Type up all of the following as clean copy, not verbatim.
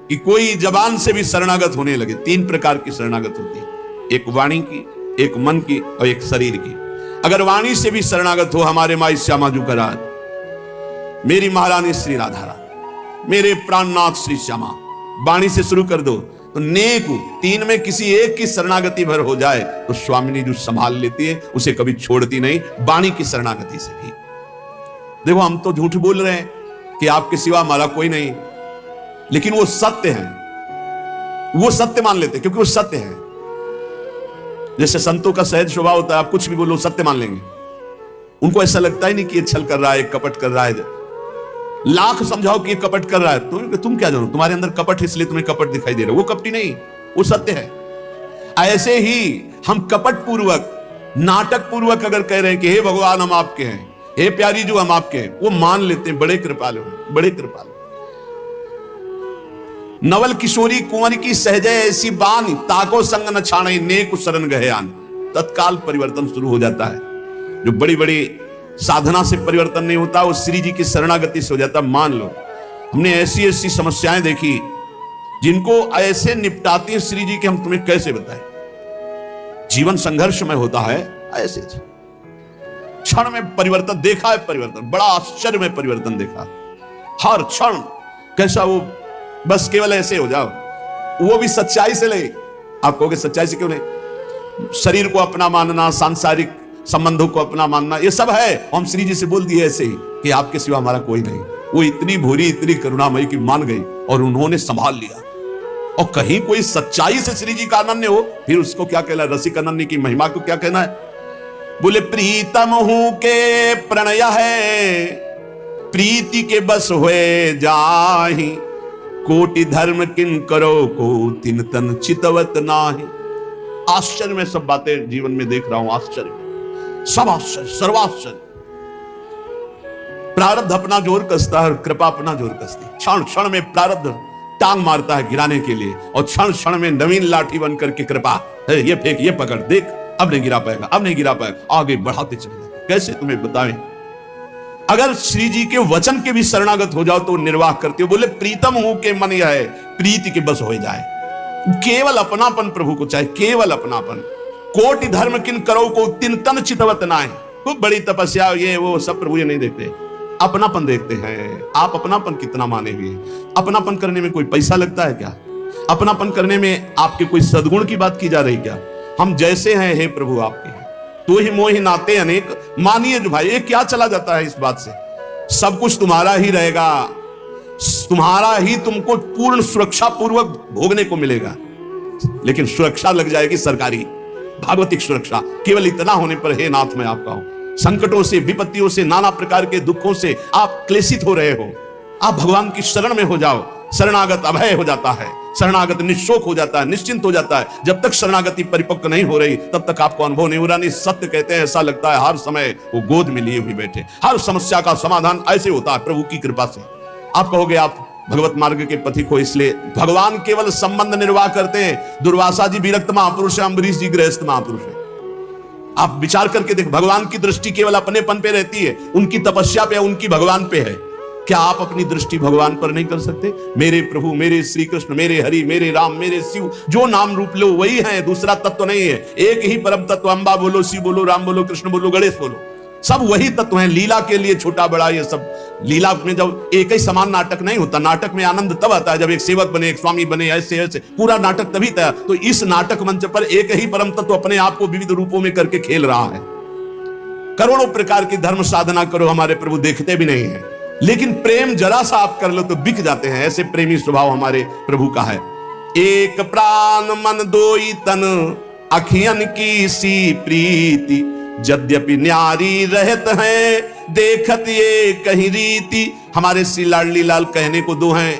कि कोई जबान से भी शरणागत होने लगे। 3 प्रकार की शरणागत होती है, एक वाणी की, एक मन की और एक शरीर की। अगर वाणी से भी शरणागत हो, हमारे माई श्यामा जू कराज, मेरी महारानी श्री राधा रानी, मेरे प्राणनाथ श्री श्यामा, वाणी से शुरू कर दो तो नेक 3 में किसी एक की शरणागति भर हो जाए तो स्वामिनी जो संभाल लेती है, उसे कभी छोड़ती नहीं, वाणी की शरणागति से भी। देखो हम तो झूठ बोल रहे हैं कि आपके सिवा हमारा कोई नहीं, लेकिन वो सत्य है, वो सत्य मान लेते क्योंकि वो सत्य है। जैसे संतों का सहज स्वभाव होता है, आप कुछ भी बोलो सत्य मान लेंगे। उनको ऐसा लगता ही नहीं कि ये छल कर रहा है, कपट कर रहा है। लाख समझाओ कि ये कपट कर रहा है, तुम क्या जानो, तुम्हारे अंदर कपट, इसलिए तुम्हें कपट दिखाई दे रहा है। वो कपटी नहीं, वो सत्य है। ऐसे ही हम कपट पूर्वक, नाटक पूर्वक अगर कह रहे हैं कि हे भगवान हम आपके हैं, हे प्यारी जो हम आपके हैं, वो मान लेते हैं। बड़े कृपालु हैं, बड़े कृपालु। नवल किशोरी कुंवर की सहजय ऐसी बानी, ताको संग न छाणे नेक शरण गहे आन। तत्काल परिवर्तन शुरू हो जाता है। जो बड़ी बड़ी साधना से परिवर्तन नहीं होता, वो श्री जी की शरणागति से हो जाता। मान लो हमने ऐसी ऐसी समस्याएं देखी जिनको ऐसे निपटाती है श्री जी के, हम तुम्हें कैसे बताएं। जीवन संघर्षमय होता है, ऐसे क्षण में परिवर्तन देखा है, परिवर्तन बड़ा आश्चर्य में परिवर्तन देखा। हर क्षण कैसा वो, बस केवल ऐसे हो जाओ, वो भी सच्चाई से ले। आप कहोगे सच्चाई से क्यों नहीं? शरीर को अपना मानना, सांसारिक संबंधों को अपना मानना, ये सब है। हम श्री जी से बोल दिए ऐसे ही कि आपके सिवा हमारा कोई नहीं। वो इतनी भूरी, इतनी करुणामयी की मान गई और उन्होंने संभाल लिया। और कहीं कोई सच्चाई से श्री जी का अनन्य हो, फिर उसको क्या कहना, रसिक अनन्य की महिमा को क्या कहना है? बोले प्रीतम हूं के प्रणय है, प्रीति के बस हुए जाहि, कोटि धर्म किन करो को तिन तन चितवत नाही। आश्चर्य में सब बातें जीवन में देख रहा हूं, आश्चर्य, सब आश्चर्य, सर्वाश्चर्य। प्रारब्ध अपना जोर कसता है और कृपा अपना जोर कसती है। क्षण क्षण में प्रारब्ध टांग मारता है गिराने के लिए, और क्षण क्षण में नवीन लाठी बन करके कृपा, ये फेंक, ये पकड़, देख अब नहीं गिरा पाएगा, अब नहीं गिरा पाएगा, आगे बढ़ाते चले जाते। कैसे तुम्हें बताएं? अगर श्री जी के वचन के भी शरणागत हो जाओ तो निर्वाह करते हो। बोले प्रीतम हूं के मन यह है, प्रीति के बस हो जाए। केवल अपनापन प्रभु को चाहे, केवल अपनापन। कोटि धर्म किन करो को तिन तन चितवत नाहि। खूब बड़ी तपस्या, ये वो सब प्रभु ये नहीं देखते, अपनापन देखते हैं। आप अपनापन कितना माने हुए? अपनापन करने में कोई पैसा लगता है क्या? अपनापन करने में आपके कोई सद्गुण की बात की जा रही क्या? हम जैसे हैं हे प्रभु आपके, तो ही मोहि नाते अनेक। मानिए जो भाई, ये क्या चला जाता है इस बात से? सब कुछ तुम्हारा ही रहेगा, तुम्हारा ही तुमको पूर्ण सुरक्षा पूर्वक भोगने को मिलेगा। लेकिन सुरक्षा लग जाएगी सरकारी, भागवतिक सुरक्षा। केवल इतना होने पर हे नाथ मैं आपका हूं। संकटों से, विपत्तियों से, नाना प्रकार के दुखों से आप क्लेशित हो रहे हो, आप भगवान की शरण में हो जाओ। शरणागत अभय हो जाता है, शरणागत निश्चोक हो जाता है, निश्चिंत हो जाता है। जब तक शरणागति परिपक्व नहीं हो रही, तब तक आपको अनुभव नहीं हो रहा। नहीं, सत्य कहते हैं, ऐसा लगता है हर समय वो गोद में लिए हुए बैठे। हर समस्या का समाधान ऐसे होता है प्रभु की कृपा से। आप कहोगे आप भगवत मार्ग के पथिक हो, इसलिए भगवान केवल संबंध निर्वाह करते हैं। दुर्वासा जी विरक्त महापुरुष है, अम्बरीश जी गृहस्थ महापुरुष है। आप विचार करके देख, भगवान की दृष्टि केवल अपनेपन पे रहती है, उनकी तपस्या पे, उनकी भगवान पे है। क्या आप अपनी दृष्टि भगवान पर नहीं कर सकते? मेरे प्रभु, मेरे श्री कृष्ण, मेरे हरि, मेरे राम, मेरे शिव, जो नाम रूप लो वही है, दूसरा तत्व नहीं है। एक ही परम तत्व, अम्बा बोलो, शिव बोलो, राम बोलो, कृष्ण बोलो, गणेश बोलो, सब वही तत्व हैं। लीला के लिए छोटा बड़ा ये सब, लीला में जब एक ही समान नाटक नहीं होता। नाटक में आनंद तब आता है जब एक सेवक बने, एक स्वामी बने, ऐसे ऐसे पूरा नाटक तभी तैयार। तो इस नाटक मंच पर एक ही परम तत्व अपने आप को विविध रूपों में करके खेल रहा है। करोड़ों प्रकार की धर्म साधना करो, हमारे प्रभु देखते भी नहीं है, लेकिन प्रेम जरा सा आप कर लो तो बिक जाते हैं। ऐसे प्रेमी स्वभाव हमारे प्रभु का है। एक प्राण मन दोई तन, अखियन की सी प्रीति, यद्यपि न्यारी रहत है, देखत ये कहीं रीति। हमारे श्री लाडली लाल कहने को दो हैं,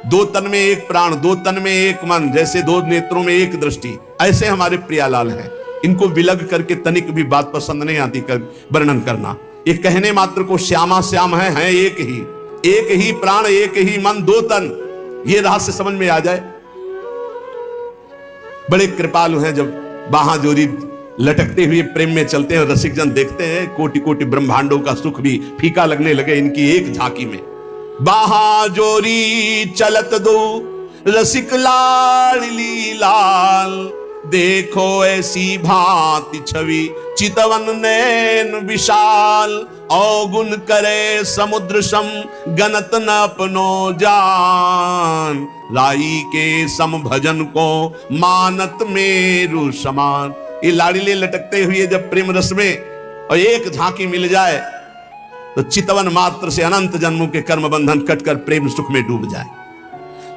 दो तन में एक प्राण, दो तन में एक मन, जैसे दो नेत्रों में एक दृष्टि, ऐसे हमारे प्रियालाल हैं। इनको विलग करके तनिक भी बात पसंद नहीं आती कर वर्णन करना। ये कहने मात्र को श्यामा श्याम है एक ही प्राण, एक ही मन, दो तन। ये रहस्य समझ में आ जाए। बड़े कृपालु हैं, जब बाहां जोरी लटकते हुए प्रेम में चलते हैं, रसिक जन देखते हैं, कोटि कोटि ब्रह्मांडों का सुख भी फीका लगने लगे इनकी एक झांकी में। बाहां जोरी चलत दो, रसिक लाडली लाल, देखो ऐसी भांति छवि चितवन नैन विशाल, अवगुण करे समुद्र सम गणत न अपनो जान, राई के सम भजन को मानत मेरु समान। ये लाडली लटकते हुए जब प्रेम रस में और एक झांकी मिल जाए तो चितवन मात्र से अनंत जन्मों के कर्म बंधन कटकर प्रेम सुख में डूब जाए।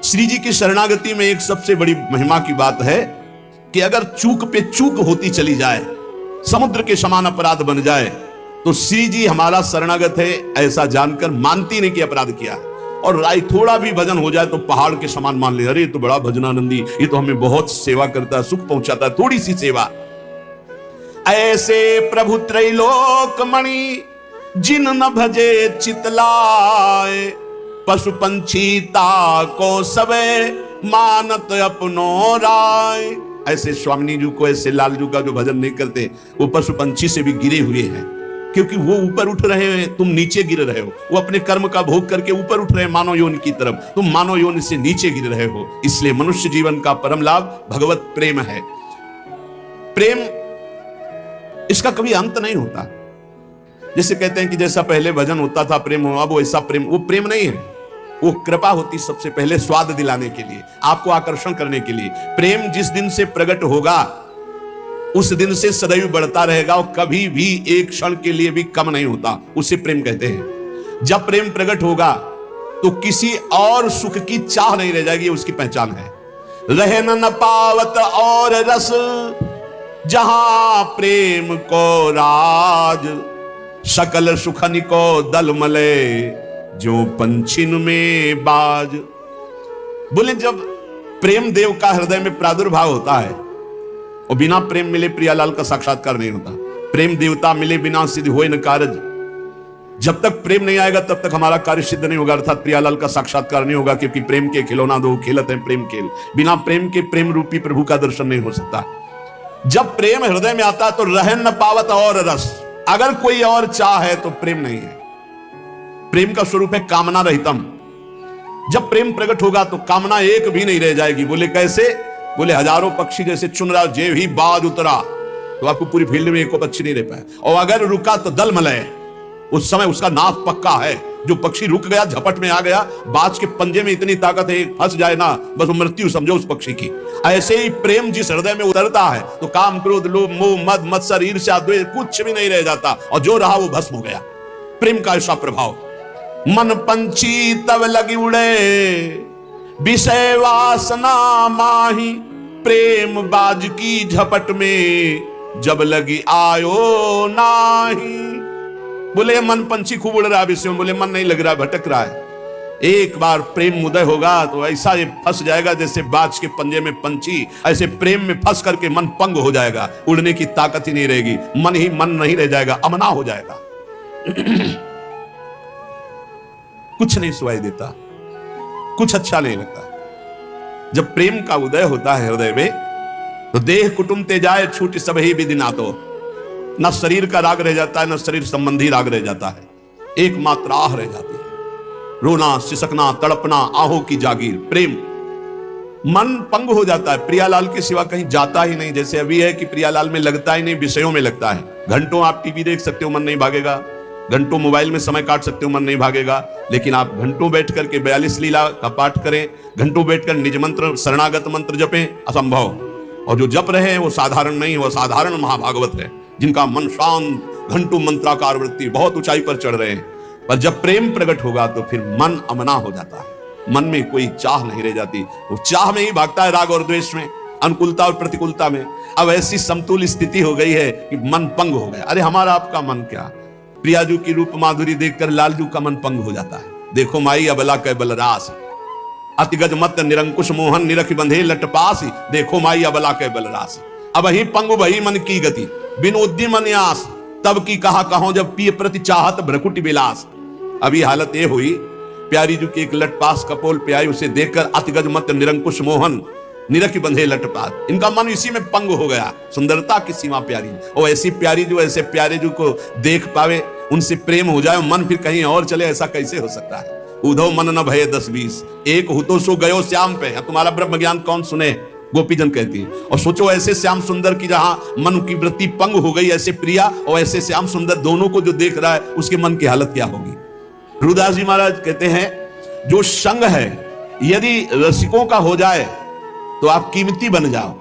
श्री जी की शरणागति में एक सबसे बड़ी महिमा की बात है कि अगर चूक पे चूक होती चली जाए, समुद्र के समान अपराध बन जाए, तो श्री जी हमारा शरणागत है ऐसा जानकर मानती नहीं कि अपराध किया है। और राय थोड़ा भी भजन हो जाए तो पहाड़ के समान मान ले, अरे तो बड़ा भजनानंदी, ये तो हमें बहुत सेवा करता है, सुख पहुंचाता है, थोड़ी सी सेवा। ऐसे प्रभु त्रैलोक मणि जिन न भजे चितलाए, पशु पंछी ताको सबे मानत अपनो राय। ऐसे स्वामिनी जी को, ऐसे लाल जी का जो भजन नहीं करते, वो पशु पंछी से भी गिरे हुए हैं, क्योंकि वो ऊपर उठ रहे हैं, तुम नीचे गिर रहे हो। वो अपने कर्म का भोग करके ऊपर उठ रहे हैं मानव योनि की तरफ, तुम मानव योनि से नीचे गिर रहे हो। इसलिए मनुष्य जीवन का परम लाभ भगवत प्रेम है। प्रेम इसका कभी अंत नहीं होता। जैसे कहते हैं कि जैसा पहले भजन होता था प्रेम हुआ, वो ऐसा प्रेम, वो प्रेम नहीं है, वो कृपा होती सबसे पहले स्वाद दिलाने के लिए, आपको आकर्षण करने के लिए। प्रेम जिस दिन से प्रकट होगा उस दिन से सदैव बढ़ता रहेगा और कभी भी एक क्षण के लिए भी कम नहीं होता, उसे प्रेम कहते हैं। जब प्रेम प्रकट होगा तो किसी और सुख की चाह नहीं रह जाएगी, उसकी पहचान है। रहे न पावत और रस जहां प्रेम को राज, सकल सुखन को दल मले जो पंछिन में बाज। बोले जब प्रेम देव का हृदय में प्रादुर्भाव होता है और बिना प्रेम मिले प्रियालाल का साक्षात्कार नहीं होता। प्रेम देवता मिले बिना सिद्ध होए न कारज। जब तक प्रेम नहीं आएगा तब तक हमारा कार्य सिद्ध नहीं होगा, अर्थात प्रियालाल का साक्षात्कार नहीं होगा, क्योंकि प्रेम के खिलौना दो खेलत है प्रेम खेल। बिना प्रेम के प्रेम रूपी प्रभु का दर्शन नहीं हो सकता। जब प्रेम हृदय में आता तो रहन न पावत और रस, अगर कोई और चाह है तो प्रेम नहीं है। प्रेम का स्वरूप है कामना रहितम। जब प्रेम प्रकट होगा तो कामना एक भी नहीं रह जाएगी। बोले कैसे? बोले हजारों पक्षी जैसे चुन रहा, जे भी बाज उतरा तो आपको पूरी फील्ड में एक पक्षी नहीं रह पाया, और अगर रुका तो दल मलय, उस समय उसका नाश पक्का है। जो पक्षी रुक गया, झपट में आ गया, बाज के पंजे में इतनी ताकत है, फंस जाए ना बस वो मृत्यु समझो उस पक्षी की। ऐसे ही प्रेम जिस हृदय में उतरता है तो काम क्रोध लोभ मोह मद मत्सर ईर्ष्या द्वेष कुछ भी नहीं रह जाता, और जो रहा वो भस्म हो गया। प्रेम का ऐसा प्रभाव। मन पंछी तब लगी उड़े विषय वासना माही, प्रेम बाज की झपट में जब लगी आयो नाही। बोले मन पंछी खूब उड़ रहा है विषय में, बोले मन नहीं लग रहा, भटक रहा है। एक बार प्रेम उदय होगा तो ऐसा ये फंस जाएगा जैसे बाज के पंजे में पंछी, ऐसे प्रेम में फंस करके मन पंग हो जाएगा, उड़ने की ताकत ही नहीं रहेगी, मन ही मन नहीं रह जाएगा, अमना हो जाएगा। कुछ नहीं सुनाई देता, कुछ अच्छा नहीं लगता। जब प्रेम का उदय होता है हृदय में तो देह कुटुंब ते जाए छूट सब ही विधि ना, तो न शरीर का राग रह जाता है, न शरीर संबंधी राग रह जाता है, एकमात्र आह रह जाती है। रोना सिसकना तड़पना आहों की जागीर, प्रेम। मन पंग हो जाता है, प्रियालाल के सिवा कहीं जाता ही नहीं। जैसे अभी है कि प्रियालाल में लगता ही नहीं, विषयों में लगता है। घंटों आप टीवी देख सकते हो, मन नहीं भागेगा। घंटों मोबाइल में समय काट सकते हो, मन नहीं भागेगा। लेकिन आप घंटों बैठ करके 42 लीला का पाठ करें, घंटों बैठकर निज मंत्र शरणागत मंत्र जपें, असंभव। और जो जप रहे हैं वो साधारण नहीं, वो साधारण महाभागवत है, जिनका मन शांत, घंटों मंत्राकार वृत्ति, बहुत ऊंचाई पर चढ़ रहे हैं। पर जब प्रेम प्रकट होगा तो फिर मन अमना हो जाता है, मन में कोई चाह नहीं रह जाती। वो चाह में ही भागता है, राग और द्वेष में, अनुकूलता और प्रतिकूलता में। अब ऐसी समतुल स्थिति हो गई है कि मन पंग हो गया। अरे हमारा आपका मन क्या, प्रियाजू की रूप माधुरी देखकर लालजू का मन पंग हो जाता है। देखो माई अबला कै बलरास, अतिगज मत निरंकुश मोहन निरख बंधे लटपास, देखो माई अबला कै बलरास। अब ही पंग वही मन की गति, बिन उद्यम न्यास, तब की कहा कहो जब पिय प्रति चाहत भ्रकुटि विलास। अभी हालत ये हुई, प्यारी जी की एक लटपास कपोल पे आई, उसे देखकर अतिगज मत निरंकुश मोहन निरख बंधे लटपास, इनका मन इसी में पंग हो गया। सुंदरता की सीमा प्यारी, और ऐसी प्यारी जो ऐसे प्यारे जो को देख पावे, उनसे प्रेम हो जाए, मन फिर कहीं और चले, ऐसा कैसे हो सकता है। उधो मन न भये 10-20, एक हो तो सो गयो श्याम पे। तुम्हारा ब्रह्म ज्ञान कौन सुने, गोपीजन कहती है। और सोचो ऐसे श्याम सुंदर की जहां मन की वृत्ति पंग हो गई, ऐसे प्रिया और ऐसे श्याम सुंदर, दोनों को जो देख रहा है उसके मन की हालत क्या होगी। रुदास जी महाराज कहते हैं जो संग है यदि रसिकों का हो जाए तो आप कीमती बन जाओ।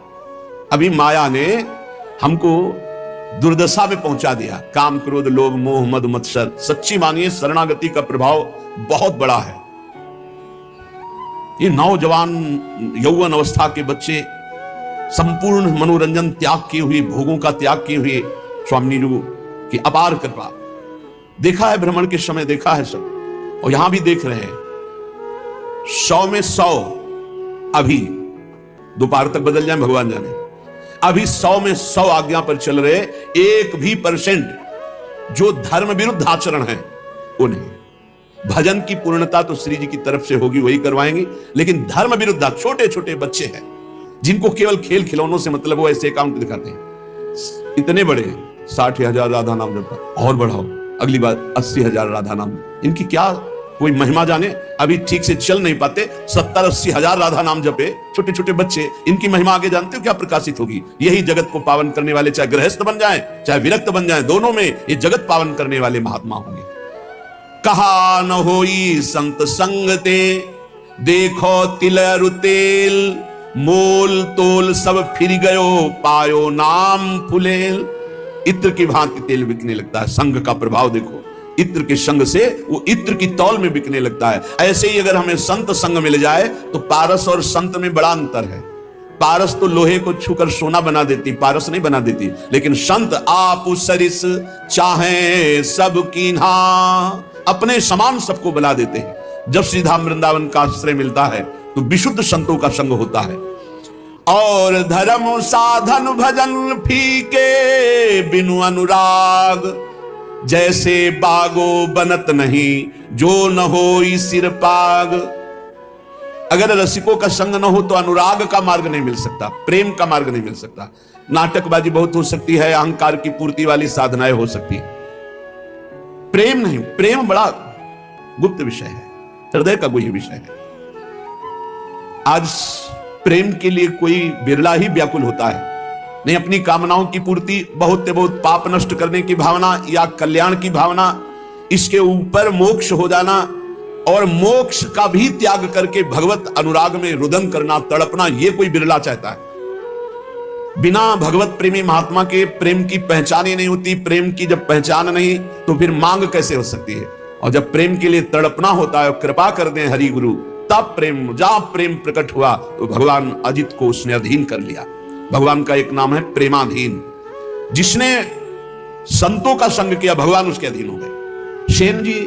अभी माया ने हमको दुर्दशा में पहुंचा दिया, काम क्रोध लोभ मोह मद मत्सर। सच्ची मानिए शरणागति का प्रभाव बहुत बड़ा है। ये नौजवान यौवन अवस्था के बच्चे संपूर्ण मनोरंजन त्याग किए हुए, भोगों का त्याग किए हुए, स्वामी जी की अपार कृपा। देखा है भ्रमण के समय, देखा है सब, और यहां भी देख रहे हैं। 100 में 100 अभी दोपहर तक बदल जाए भगवान जाने। अभी 100 में 100 आज्ञा पर चल रहे, 1 भी % जो धर्म विरुद्ध आचरण है वो नहीं। भजन की पूर्णता तो श्री जी की तरफ से होगी, वही करवाएंगे, लेकिन धर्म विरुद्ध छोटे छोटे बच्चे हैं जिनको केवल खेल खिलौनों से मतलब, वो ऐसे अकाउंट दिखाते हैं। इतने बड़े 60,000 राधा नाम जपा, और बढ़ाओ अगली बार 80,000 राधा नाम। इनकी क्या कोई महिमा जाने, अभी ठीक से चल नहीं पाते, 70-80 हजार राधा नाम जपे छोटे छोटे बच्चे, इनकी महिमा आगे जानते हो क्या प्रकाशित होगी। यही जगत को पावन करने वाले, चाहे गृहस्थ बन जाए चाहे विरक्त बन जाए, दोनों में ये जगत पावन करने वाले महात्मा होंगे। कहा न होई संत संगते, देखो तिल रुतेल, मोल तोल सब फिर गयो, पायो नाम फुलेल। इत्र की भांति तेल बिकने लगता है। संग का प्रभाव देखो, इत्र के संग से वो इत्र की तौल में बिकने लगता है। ऐसे ही अगर हमें संत संग मिल जाए तो पारस और संत में बड़ा अंतर है। पारस तो लोहे को छूकर सोना बना देती, पारस नहीं बना देती, लेकिन संत आप सरिस चाहे सब कीन्हा, अपने समान सबको बना देते हैं। जब श्रीधाम वृंदावन का आश्रय मिलता है तो विशुद्ध संतों का संग होता है। और धर्म साधन भजन फीके बिनु अनुराग, जैसे बागो बनत नहीं जो न होई सिर पाग। अगर रसिकों का संग न हो तो अनुराग का मार्ग नहीं मिल सकता, प्रेम का मार्ग नहीं मिल सकता। नाटकबाजी बहुत हो सकती है, अहंकार की पूर्ति वाली साधनाएं हो सकती है, प्रेम नहीं। प्रेम बड़ा गुप्त विषय है, हृदय का गुह्य विषय है। आज प्रेम के लिए कोई बिरला ही व्याकुल होता है, नहीं अपनी कामनाओं की पूर्ति, बहुत से बहुत पाप नष्ट करने की भावना या कल्याण की भावना, इसके ऊपर मोक्ष हो जाना, और मोक्ष का भी त्याग करके भगवत अनुराग में रुदन करना, तड़पना, ये कोई बिरला चाहता है। बिना भगवत प्रेमी महात्मा के प्रेम की पहचान ही नहीं होती। प्रेम की जब पहचान नहीं तो फिर मांग कैसे हो सकती है। और जब प्रेम के लिए तड़पना होता है, कृपा कर दें हरि गुरु, तब प्रेम, जहां प्रेम प्रकट हुआ तो भगवान अजित को उसने अधीन कर लिया। भगवान का एक नाम है प्रेमाधीन। जिसने संतों का संग किया भगवान उसके अधीन हो गए। सेन जी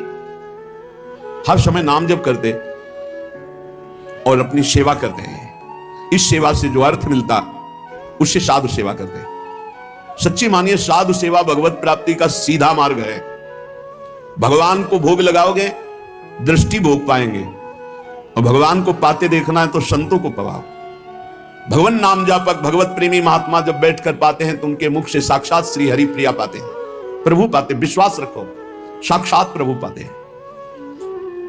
हर समय नाम जप करते और अपनी सेवा करते हैं। इस सेवा से जो अर्थ मिलता उससे साधु सेवा करते हैं। सच्ची मानिए साधु सेवा भगवत प्राप्ति का सीधा मार्ग है। भगवान को भोग लगाओगे दृष्टि भोग पाएंगे, और भगवान को पाते देखना है तो संतों को पवाओ। भगवान नाम जापक भगवत प्रेमी महात्मा जब बैठकर पाते हैं तो उनके मुख से साक्षात श्री हरि प्रिया पाते हैं, प्रभु पाते। विश्वास रखो, साक्षात प्रभु पाते हैं।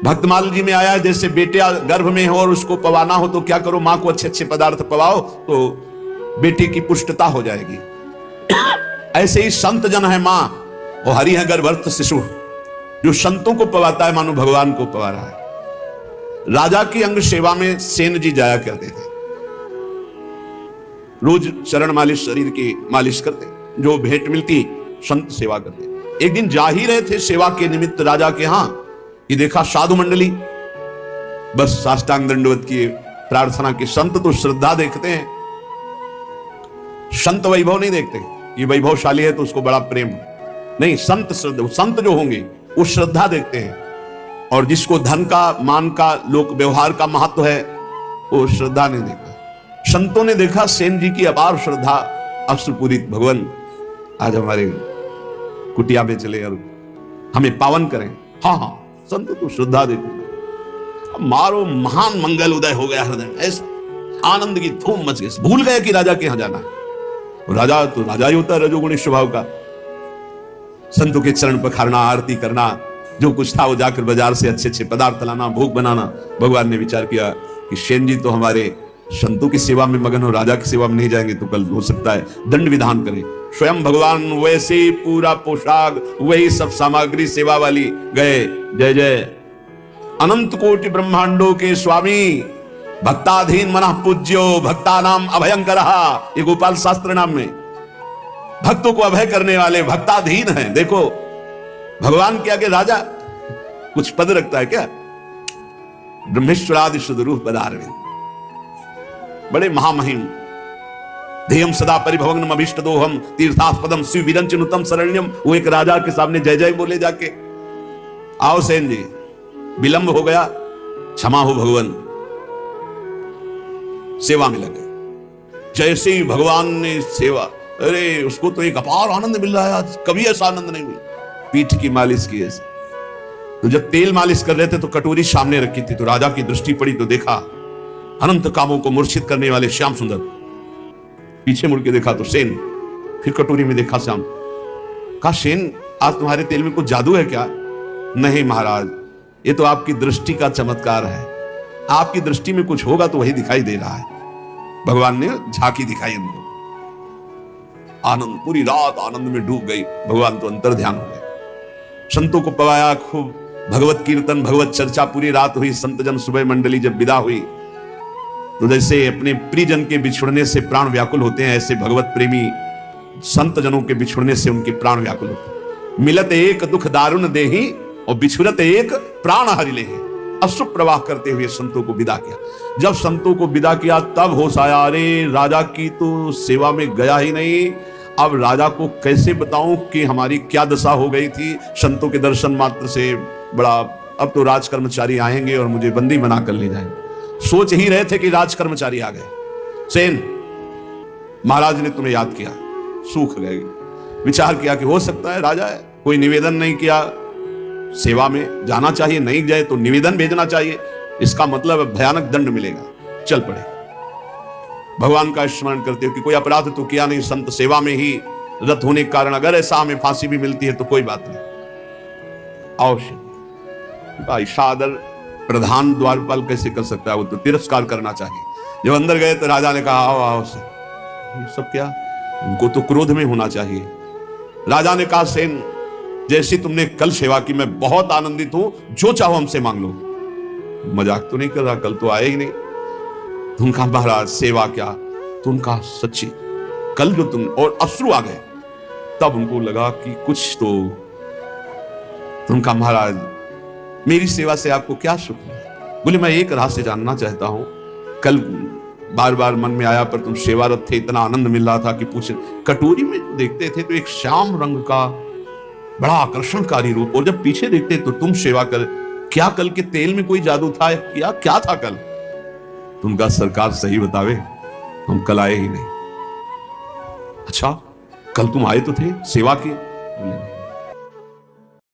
भक्तमाल जी में आया है, जैसे बेटे गर्भ में हो और उसको पवाना हो तो क्या करो, मां को अच्छे अच्छे पदार्थ पवाओ तो बेटी की पुष्टता हो जाएगी। ऐसे ही संत जन है मां और हरि है गर्भस्थ शिशु। जो संतों को पवाता है मानो भगवान को पवा रहा है। राजा की अंग सेवा में सेन जी जाया करते थे, रोज चरण मालिश, शरीर की मालिश करते, जो भेंट मिलती संत सेवा करते। एक दिन जा ही रहे थे सेवा के निमित्त राजा के यहां, ये देखा साधु मंडली, बस साष्टांग दंडवत किए, प्रार्थना की। संत तो श्रद्धा देखते हैं, संत वैभव नहीं देखते। ये वैभवशाली है तो उसको बड़ा प्रेम नहीं, संत श्रद्धा, संत जो होंगे वो श्रद्धा देखते हैं। और जिसको धन का, मान का, लोक व्यवहार का महत्व है वो श्रद्धा नहीं देखता। संतों ने देखा सेन जी की अपार श्रद्धा, अश्रुपूरित, भगवान आज हमारे कुटिया में चले और हमें पावन करें। हाँ हाँ, संत तो श्रद्धा देखो, मारो महान मंगल उदय हो गया हृदय में, ऐसा आनंद की धूम मच गई। भूल गए कि राजा के यहां जाना है। राजा तो राजा ही होता है, रजोगुणी स्वभाव का। संतों के चरण पखारना, आरती करना, जो कुछ था वो जाकर बाजार से अच्छे अच्छे पदार्थ लाना, भोग बनाना। भगवान ने विचार किया कि सेन जी तो हमारे संतों की सेवा में मगन हो, राजा की सेवा में नहीं जाएंगे तो कल हो सकता है दंड विधान करें। स्वयं भगवान वैसे ही पूरा पोशाक, वही सब सामग्री सेवा वाली गए। जय जय अनंत कोटि ब्रह्मांडों के स्वामी, भक्ताधीन मनः पूज्यो भक्ता नाम अभयंकर। ये गोपाल शास्त्र नाम में भक्तों को अभय करने वाले भक्ताधीन हैं। देखो भगवान के आगे राजा कुछ पद रखता है क्या? ब्रह्मेश्वरादि सुदरूप पदारविंद, बड़े महामहिम। ध्येयम सदा परिभवग्नम अभीष्टदोहम तीर्थास्पदम शिवविरंचनुतम शरण्यम। वो एक राजा के सामने जय जय बोले जाके, आओ सेन जी विलंब हो गया, क्षमा हो भगवान। सेवा में लगे। जैसे ही भगवान ने सेवा, अरे उसको तो एक अपार आनंद मिल रहा है आज, कभी ऐसा आनंद नहीं मिला। पीठ की मालिश की ऐसे, तो जब तेल मालिश कर रहे थे तो कटोरी सामने रखी थी, तो राजा की दृष्टि पड़ी तो देखा अनंत कामों को मूर्छित करने वाले श्याम सुंदर। पीछे मुड़ के देखा तो सेन, फिर कटोरी में देखा श्याम। कहा सेन आज तुम्हारे तेल में कुछ जादू है क्या? नहीं महाराज, ये तो आपकी दृष्टि का चमत्कार है, आपकी दृष्टि में कुछ होगा तो वही दिखाई दे रहा है। भगवान ने झांकी दिखाई उनको। आनंद, पूरी रात आनंद में डूब गई। भगवान तो अंतर ध्यान हो गए। संतों को पवाया खूब, भगवत कीर्तन भगवत चर्चा पूरी रात हुई। संत जन सुबह मंडली जब विदा हुई तो जैसे अपने प्रियजन के बिछुड़ने से प्राण व्याकुल होते हैं, ऐसे भगवत प्रेमी संत जनों के बिछुड़ने से उनके प्राण व्याकुल होते। मिलत एक दुख दारुण देही और बिछुड़त एक प्राण हरि लेहि। अश्रु प्रवाह करते हुए संतों को विदा किया। जब संतों को विदा किया तब होश आया, अरे राजा की तो सेवा में गया ही नहीं, अब राजा को कैसे बताऊं कि हमारी क्या दशा हो गई थी। संतों के दर्शन मात्र से बड़ा, अब तो राज कर्मचारी आएंगे और मुझे बंदी बना कर ले जाएंगे। सोच ही रहे थे कि राज कर्मचारी आ गए। सेन महाराज ने तुम्हें याद किया, सूख गए। विचार किया कि हो सकता है राजा है, कोई निवेदन नहीं किया, सेवा में जाना चाहिए, नहीं जाए तो निवेदन भेजना चाहिए, इसका मतलब भयानक दंड मिलेगा। चल पड़े। भगवान का स्मरण करते हो कि कोई अपराध तो किया नहीं, संत सेवा में ही रत होने के कारण अगर ऐसा हमें फांसी भी मिलती है तो कोई बात नहीं। अवश्य सादर प्रधान द्वारपाल कैसे कर सकता है, वो तो तिरस्कार करना चाहिए। जब अंदर गए तो राजा ने कहा आओ आओ से, ये सब क्या, उनको तो क्रोध में होना चाहिए। राजा ने कहा सेन जैसी तुमने कल सेवा की मैं बहुत आनंदित हूं, जो चाहो हमसे मांग लो। मजाक तो नहीं कर रहा, कल तो आए ही नहीं। तुम कहा महाराज सेवा क्या, तुम कहा सच्ची कल जो तुम, और अश्रु आ गए। तब उनको लगा कि कुछ तो। तुम कहा महाराज मेरी सेवा से आपको क्या सुख है? बोले मैं एक रहस्य जानना चाहता हूं, कल बार बार मन में आया पर तुम सेवारत थे, इतना आनंद मिल रहा था कि पूछ। कटोरी में देखते थे तो एक श्याम रंग का बड़ा आकर्षणकारी रूप, और जब पीछे देखते तो तुम सेवा कर, क्या कल के तेल में कोई जादू था? क्या था कल? तुमका सरकार सही बतावे, हम कल आए ही नहीं। अच्छा कल तुम आए तो थे, सेवा की?